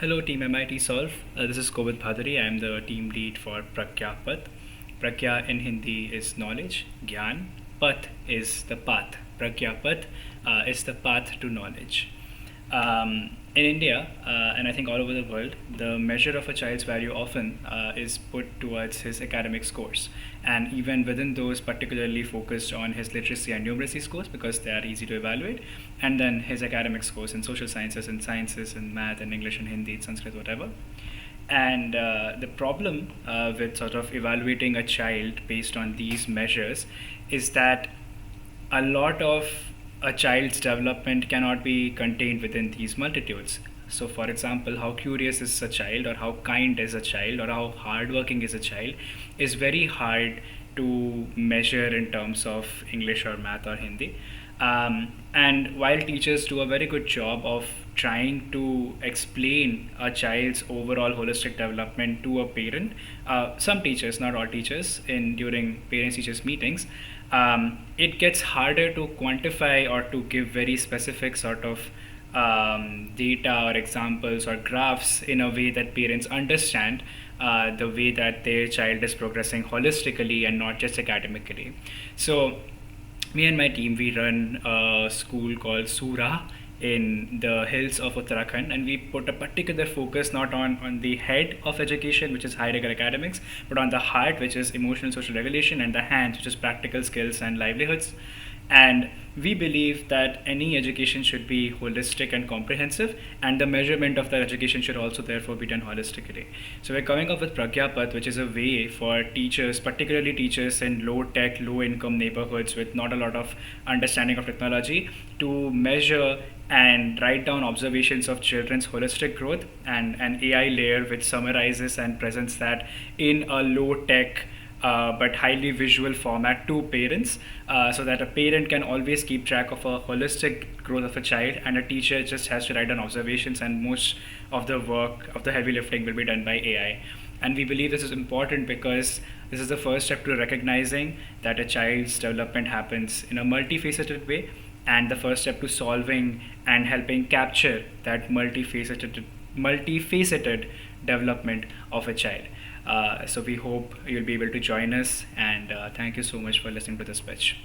Hello, Team MIT Solve. This is Kovid Bhadari. I am the team lead for PragyaPath. Pragya in Hindi is knowledge, Gyan. Path is the path. PragyaPath is the path to knowledge. In India, and I think all over the world, the measure of a child's value often is put towards his academic scores. And even within those, particularly focused on his literacy and numeracy scores because they are easy to evaluate, and then his academic scores in social sciences and math and English and Hindi, Sanskrit, whatever. And the problem with sort of evaluating a child based on these measures is that a lot of a child's development cannot be contained within these multitudes. So, for example, how curious is a child, or how kind is a child, or how hardworking is a child, is very hard to measure in terms of English or math or Hindi. And while teachers do a very good job of trying to explain a child's overall holistic development to a parent, some teachers, not all teachers, in during parents teachers meetings, it gets harder to quantify or to give very specific sort of data or examples or graphs in a way that parents understand the way that their child is progressing holistically and not just academically. So me and my team, we run a school called Sura in the hills of Uttarakhand, and we put a particular focus not on the head of education, which is high rigor academics, but on the heart, which is emotional social regulation, and the hands, which is practical skills and livelihoods. And we believe that any education should be holistic and comprehensive, and the measurement of that education should also therefore be done holistically. So we're coming up with PragyaPath, which is a way for teachers, particularly teachers in low tech, low income neighborhoods with not a lot of understanding of technology, to measure and write down observations of children's holistic growth, and an AI layer which summarizes and presents that in a low tech but highly visual format to parents, so that a parent can always keep track of a holistic growth of a child, and a teacher just has to write down observations, and most of the work of the heavy lifting will be done by AI. And we believe this is important because this is the first step to recognizing that a child's development happens in a multifaceted way, and the first step to solving and helping capture that multifaceted development of a child. So we hope you'll be able to join us, and thank you so much for listening to this pitch.